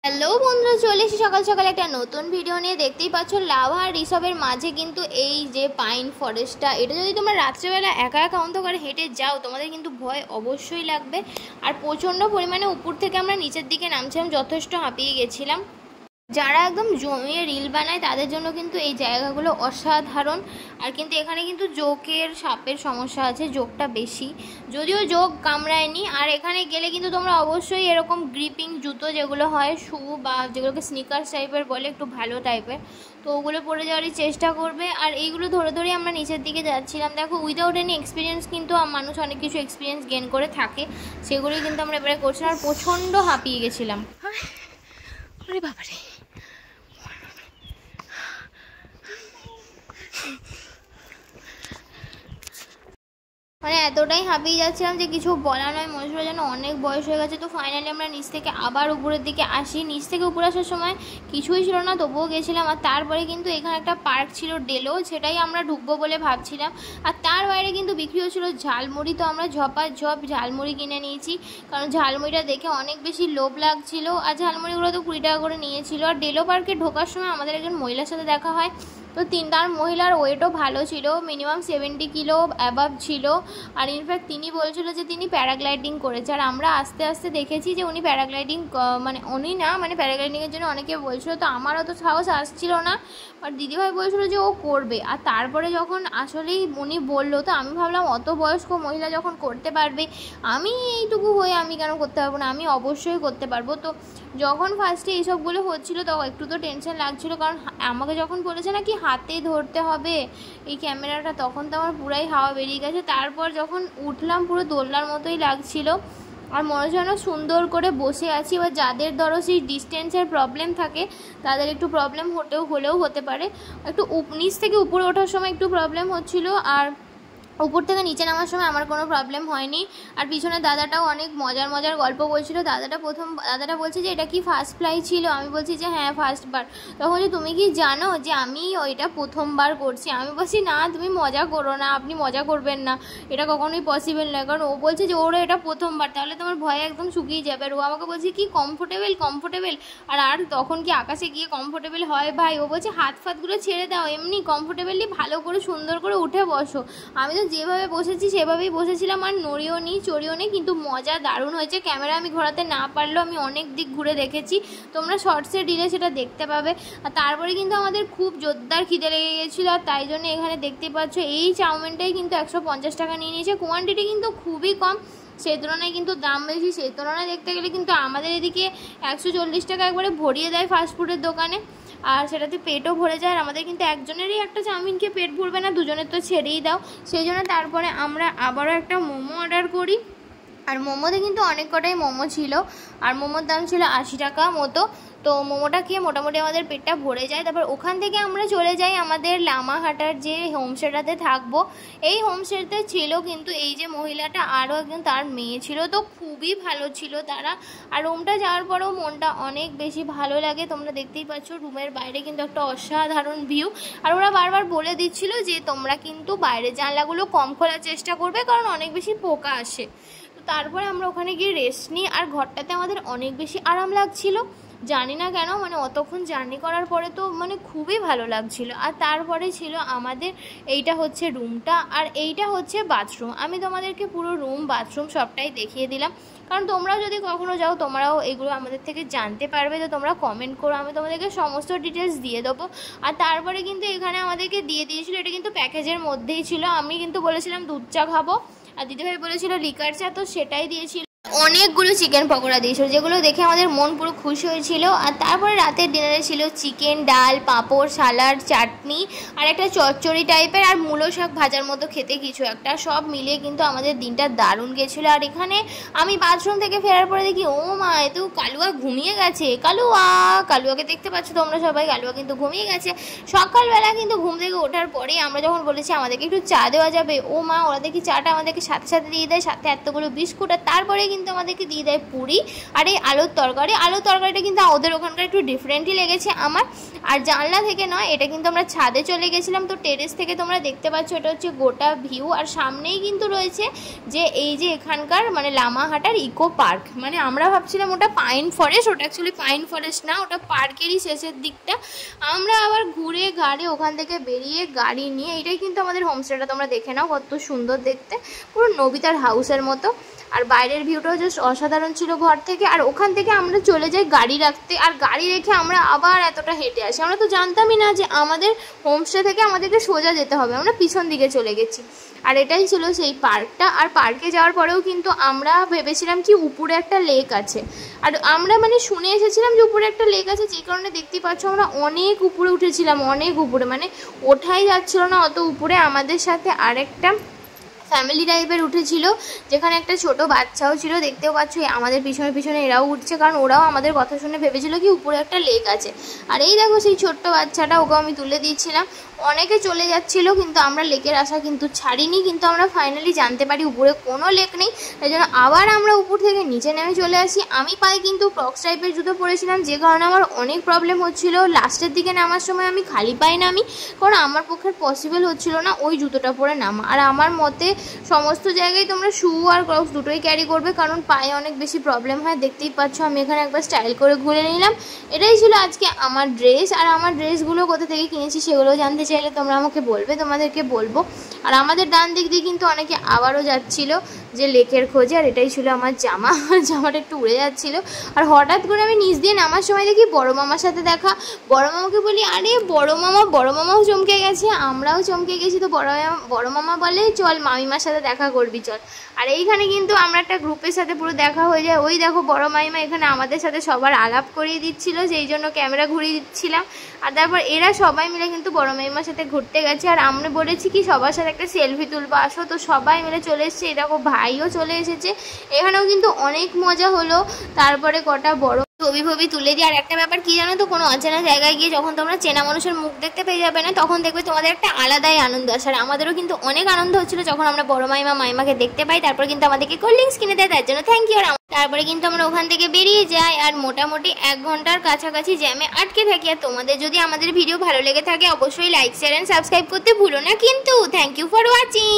Hello বন্ধুরা, চলে এসেছি সকাল সকাল একটা নতুন ভিডিও নিয়ে। দেখতেই পাচ্ছ লাভা আর ঋষভের মাঝে কিন্তু এই যে পাইন ফরেস্টটা, এটা যদি তোমরা রাত্রেবেলা একা একা অন্ধকারে হেঁটে যাও তোমাদের কিন্তু ভয় অবশ্যই লাগবে। আর প্রচণ্ড পরিমাণে উপর থেকে আমরা নিচের দিকে নামছিলাম, যথেষ্ট হাঁপিয়ে গেছিলাম। যারা একদম জমিয়ে রিল বানায় তাদের জন্য কিন্তু এই জায়গাগুলো অসাধারণ। আর কিন্তু এখানে কিন্তু জোকের সাপের সমস্যা আছে, জোকটা বেশি, যদিও জোক কামড়ায়নি। আর এখানে গেলে কিন্তু তোমরা অবশ্যই এরকম গ্রিপিং জুতো যেগুলো হয়, শু বা যেগুলোকে স্নিকার্স টাইপের বলে, একটু ভালো টাইপের, তো ওগুলো পরে যাওয়ারই চেষ্টা করবে। আর এইগুলো ধরে ধরে আমরা নিচের দিকে যাচ্ছিলাম। দেখো, উইদাউট এনি এক্সপিরিয়েন্স কিন্তু মানুষ অনেক কিছু এক্সপিরিয়েন্স গেন করে থাকে, সেগুলোই কিন্তু আমরা এবারে করছিলাম। আর প্রচণ্ড হাঁপিয়ে গেছিলাম। আরে বাবারে, মানে এতটাই হাঁপিয়ে যাচ্ছিলাম যে কিছু বলা নয়। মনে হচ্ছিল যেন অনেক বয়স হয়ে গেছে। তো ফাইনালি আমরা নিচ থেকে আবার উপরের দিকে আসি। নিচ থেকে উপরে আসার সময় কিছুই ছিল না, তবুও গেছিলাম। আর তারপরে কিন্তু এখানে একটা পার্ক ছিল ডেলো, সেটাই আমরা ঢুকবো বলে ভাবছিলাম। আর তার বাইরে কিন্তু বিক্রি হচ্ছিলো ঝালমুড়ি, তো আমরা ঝপাঝপ ঝালমুড়ি কিনে নিয়েছি, কারণ ঝালমুড়িটা দেখে অনেক বেশি লোভ লাগছিল। আর ঝালমুড়িগুলো তো 20 টাকা করে নিয়েছিল। আর ডেলো পার্কে ঢোকার সময় আমাদের একজন মহিলার সাথে দেখা হয়। তো তার মহিলার ওয়েটও ভালো ছিল, মিনিমাম 70 কিলো অ্যাবাভ ছিল। আর ইনফ্যাক্ট তিনি বলছিল যে তিনি প্যারাগ্লাইডিং করেছে। আর আমরা আস্তে আস্তে দেখেছি যে উনি প্যারাগ্লাইডিং, মানে উনি না, মানে প্যারাগ্লাইডিংয়ের জন্য অনেকে বলছিল, তো আমারও তো সাহস আসছিল না। বাট দিদিভাই বলছিল যে ও করবে। আর তারপরে যখন আসলেই উনি বললো, তো আমি ভাবলাম অত বয়স্ক মহিলা যখন করতে পারবে, আমি এইটুকু হয়ে আমি কেন করতে পারবো না, আমি অবশ্যই করতে পারবো। তো যখন ফার্স্টে এইসবগুলো হচ্ছিলো তখন একটু তো টেনশন লাগছিলো, কারণ আমাকে যখন বলেছে না কি হাতে ধরতে হবে এই ক্যামেরাটা, তখন তো আমার পুরাই হাওয়া বেরিয়ে গেছে। তারপর যখন উঠলাম পুরো দোলনার মতোই লাগছিল। আর মনে হচ্ছে যেন সুন্দর করে বসে আছি। এবার যাদের ধরো সেই ডিস্টেন্সের প্রবলেম থাকে তাদের একটু প্রবলেম হলেও হতে পারে। একটু নিচ থেকে উপরে ওঠার সময় একটু প্রবলেম হচ্ছিলো, আর উপর থেকে নিচে নামার সময় আমার কোনো প্রবলেম হয়নি। আর পিছনে দাদাটাও অনেক মজার মজার গল্প বলছিল। দাদাটা বলছে যে এটা কি ফার্স্ট ফ্লাই ছিল? আমি বলছি যে হ্যাঁ ফার্স্টবার। তখন যে তুমি কি জানো যে আমি ওইটা প্রথমবার করছি? আমি বলছি না, তুমি মজা করো না, আপনি মজা করবেন না, এটা কখনোই পসিবল নয়। কারণ ও বলছে যে ওরা এটা প্রথমবার, তাহলে তোমার ভয় একদম শুকিয়ে যাবে। আর ও আমাকে বলছে কি কমফোর্টেবল। আর তখন কি আকাশে গিয়ে কমফোর্টেবল হয় ভাই? ও বলছে হাত ফাতগুলো ছেড়ে দাও, এমনি কমফোর্টেবলি ভালো করে সুন্দর করে উঠে বসো। আমি তো যেভাবে বসেছি সেভাবেই বসেছিলাম, আর নড়িও নি চড়িও নি, কিন্তু মজা দারুণ হয়েছে। ক্যামেরা আমি ঘোরাতে না পারলেও আমি অনেক দিক ঘুরে দেখেছি, তোমরা শর্টসে দিলে সেটা দেখতে পাবে। আর তারপরে কিন্তু আমাদের খুব জোরদার খিদে লেগে গেছিলো, আর তাই জন্য এখানে দেখতে পাচ্ছ এই চাউমিনটাই কিন্তু 150 টাকা নিয়ে নিয়েছে। কোয়ান্টিটি কিন্তু খুবই কম, সেই তুলনায় কিন্তু দাম বেশি। সেই তুলনায় দেখতে গেলে কিন্তু আমাদের এদিকে 140 টাকা একবারে ভরিয়ে দেয় ফাস্টফুডের দোকানে, আর সেটাতে পেটও ভরে যায়। আর আমাদের কিন্তু একজনেরই একটা চাউমিন খেয়ে পেট ভরবে না, দুজনের তো ছেড়েই দাও। সেই জন্য তারপরে আমরা আবারও একটা মোমো অর্ডার করি। আর মোমোতে কিন্তু অনেক কটাই মোমো ছিল, আর মোমোর দাম ছিল 80 টাকা মতো। তো মোমোটা খেয়ে মোটামুটি আমাদের পেটটা ভরে যায়। তারপর ওখান থেকে আমরা চলে যাই আমাদের লামাহাটার যে হোমস্টেটাতে থাকবো। এই হোমস্টেতে ছিল কিন্তু এই যে মহিলাটা, আরও একজন তার মেয়ে ছিল, তো খুবই ভালো ছিল তারা। আর রুমটা যাওয়ার পরেও মনটা অনেক বেশি ভালো লাগে। তোমরা দেখতেই পাচ্ছ রুমের বাইরে কিন্তু একটা অসাধারণ ভিউ। আর ওরা বারবার বলে দিচ্ছিল যে তোমরা কিন্তু বাইরের জানলাগুলো কম খোলার চেষ্টা করবে, কারণ অনেক বেশি পোকা আসে। তারপরে আমরা ওখানে গিয়ে রেস্ট নিই, আর ঘরটাতে আমাদের অনেক বেশি আরাম লাগছিল, জানি না কেন, মানে অতক্ষণ জার্নি করার পরে তো মানে খুবই ভালো লাগছিল। আর তারপরে ছিল আমাদের এইটা হচ্ছে রুমটা, আর এইটা হচ্ছে বাথরুম। আমি তোমাদেরকে পুরো রুম বাথরুম সবটাই দেখিয়ে দিলাম, কারণ তোমরাও যদি কখনো যাও তোমরাও এগুলো আমাদের থেকে জানতে পারবে। তো তোমরা কমেন্ট করো, আমি তোমাদেরকে সমস্ত ডিটেলস দিয়ে দেবো। আর তারপরে কিন্তু এখানে আমাদেরকে দিয়ে দিয়েছিলো, এটা কিন্তু প্যাকেজের মধ্যেই ছিল। আমি কিন্তু বলেছিলাম দুধ চা খাবো, আর দিদিভাই বলেছিল লিকার চা, তো সেটাই দিয়েছিল। অনেকগুলো চিকেন পকোড়া দিয়েছিল, যেগুলো দেখে আমাদের মন পুরো খুশি হয়েছিল। আর তারপরে রাতের ডিনারে ছিল চিকেন, ডাল, পাঁপড়, সালাড, চাটনি, আর একটা চচ্চড়ি টাইপের, আর মূলো শাক ভাজার মতো খেতে কিছু একটা। সব মিলিয়ে কিন্তু আমাদের দিনটা দারুণ গেছিলো। আর এখানে আমি বাথরুম থেকে ফেরার পরে দেখি ও মা, এ তো কালুয়া ঘুমিয়ে গেছে। কালুয়াকে দেখতে পাচ্ছ তোমরা সবাই, কালুয়া কিন্তু ঘুমিয়ে গেছে। সকালবেলা কিন্তু ঘুম থেকে ওঠার পরেই আমরা যখন বলেছি আমাদেরকে একটু চা দেওয়া যাবে, ও মা ওরা দেখি চাটা আমাদেরকে সাথে সাথে দিয়ে দেয়, সাথে এতগুলো বিস্কুট। আর তারপরে কিন্তু কিন্তু আমাদেরকে দিয়ে দেয় পুরি আর এই আলুর তরকারিটা কিন্তু ওদের ওখানকার একটু ডিফারেন্টই লেগেছে আমার। আর জানলা থেকে নয়, এটা কিন্তু আমরা ছাদে চলে গেছিলাম, তো টেরেস থেকে তোমরা দেখতে পাচ্ছ এটা হচ্ছে গোটা ভিউ। আর সামনেই কিন্তু রয়েছে যে এই যে এখানকার মানে লামাহাটার ইকো পার্ক, মানে আমরা ভাবছিলাম ওটা পাইন ফরেস্ট, ওটা অ্যাকচুয়ালি পাইন ফরেস্ট না, ওটা পার্কেরই শেষের দিকটা। আমরা আবার ঘুরে গাড়ি ওখান থেকে বেরিয়ে গাড়ি নিয়ে, এটাই কিন্তু আমাদের হোমস্টেটা, তোমরা দেখে নাও কত সুন্দর দেখতে, পুরো নবিতার হাউসের মতো। আর বাইরের ভিউটাও জাস্ট অসাধারণ ছিল ঘর থেকে। আর ওখান থেকে আমরা চলে যাই গাড়ি রাখতে, আর গাড়ি রেখে আমরা আবার এতটা হেঁটে আসি। আমরা তো জানতামই না যে আমাদের হোমস্টে থেকে আমাদেরকে সোজা যেতে হবে, আমরা পিছন দিকে চলে গেছি। আর এটাই ছিল সেই পার্কটা। আর পার্কে যাওয়ার পরেও কিন্তু আমরা ভেবেছিলাম কি উপরে একটা লেক আছে, আর আমরা মানে শুনে এসেছিলাম যে উপরে একটা লেক আছে, যে কারণে দেখতে পাচ্ছ আমরা অনেক উপরে উঠেছিলাম, অনেক উপরে, মানে ওঠাই যাচ্ছিল না অত উপরে। আমাদের সাথে আরেকটা ফ্যামিলি টাইপের উঠেছিল, যেখানে একটা ছোট বাচ্চাও ছিল, দেখতেও পাচ্ছ আমাদের পিছনে পিছনে এরাও উঠছে, কারণ ওরাও আমাদের কথা শুনে ভেবেছিল কি উপরে একটা লেক আছে। আর এই দেখো সেই ছোট্ট বাচ্চাটা, ওকে আমি তুলে দিয়েছিলাম। অনেকে চলে যাচ্ছিলো কিন্তু আমরা লেকের আশা কিন্তু ছাড়িনি, কিন্তু আমরা ফাইনালি জানতে পারি উপরে কোনো লেক নেই, তাই জন্য আবার আমরা উপর থেকে নিচে নেমে চলে আসি। আমি পায়ে কিন্তু ক্রক্স টাইপের জুতো পরেছিলাম, যে কারণে আমার অনেক প্রবলেম হচ্ছিলো। লাস্টের দিকে নামার সময় আমি খালি পায়ে নামি, কারণ আমার পক্ষে পসিবল হচ্ছিল না ওই জুতোটা পরে নামা। আর আমার মতে সমস্ত জায়গায় তোমরা শু আর ক্রক্স দুটোই ক্যারি করবে, কারণ পায়ে অনেক বেশি প্রবলেম হয়। দেখতেই পাচ্ছ আমি এখানে একবার স্টাইল করে ঘুরে নিলাম। এটাই ছিল আজকে আমার ড্রেস। আর আমার ড্রেসগুলো কোথা থেকে কিনেছি সেগুলো জানতে চাইলে তোমরা আমাকে বলবে, তোমাদেরকে বলবো। আর আমাদের ডান দিক দিয়ে কিন্তু অনেকে আবারও যাচ্ছিল যে লেকের খোঁজে। আর এটাই ছিল আমার জামাটা একটু উড়ে যাচ্ছিল। আর হঠাৎ করে আমি নিচ দিয়ে নামার সময় দেখি বড় মামার সাথে দেখা। বড় মামাকে বলি আরে বড় মামাও চমকে গেছে, আমরাও চমকে গেছি। তো বড় মামা বলে চল মামিমার সাথে দেখা করবি চল। আর এইখানে কিন্তু আমরা একটা গ্রুপের সাথে পুরো দেখা হয়ে যায়। ওই দেখো বড় মামিমা এখানে আমাদের সাথে সবার আলাপ করিয়ে দিচ্ছিল, সেই জন্য ক্যামেরা ঘুরিয়ে দিচ্ছিলাম। আর তারপর এরা সবাই মিলে কিন্তু বড় মামিমার সাথে ঘুরতে গেছে। আর আমরা বলেছি কি সবার সাথে একটা সেলফি তুলবো, আসো। তো সবাই মিলে চলে এসেছে, এরকম ভাইও চলে এসেছে। এখানেও কিন্তু অনেক মজা হলো। তারপরে কটা বড় ছবি তুলে দিই। আর একটা ব্যাপার কি জানো তো, কোনো অচেনা জায়গায় গিয়ে যখন তোমরা চেনা মানুষের মুখ দেখতে পেয়ে যাবে না, তখন দেখবে তোমাদের একটা আলাদাই আনন্দ আসে। আর আমাদেরও কিন্তু অনেক আনন্দ হচ্ছিল যখন আমরা বড় মাইমাকে দেখতে পাই। তারপর কিন্তু আমাদেরকে কোল্ড ড্রিঙ্কস কিনে দেয়, তার জন্য থ্যাংক ইউ। আর তারপরে কিন্তু আমরা ওখান থেকে বেরিয়ে যাই, আর মোটামুটি 1 ঘন্টার কাছাকাছি জ্যামে আটকে থাকি। আর তোমাদের যদি আমাদের ভিডিও ভালো লেগে থাকে অবশ্যই লাইক শেয়ার এন্ড সাবস্ক্রাইব করতে ভুলো না কিন্তু। Thank you for watching.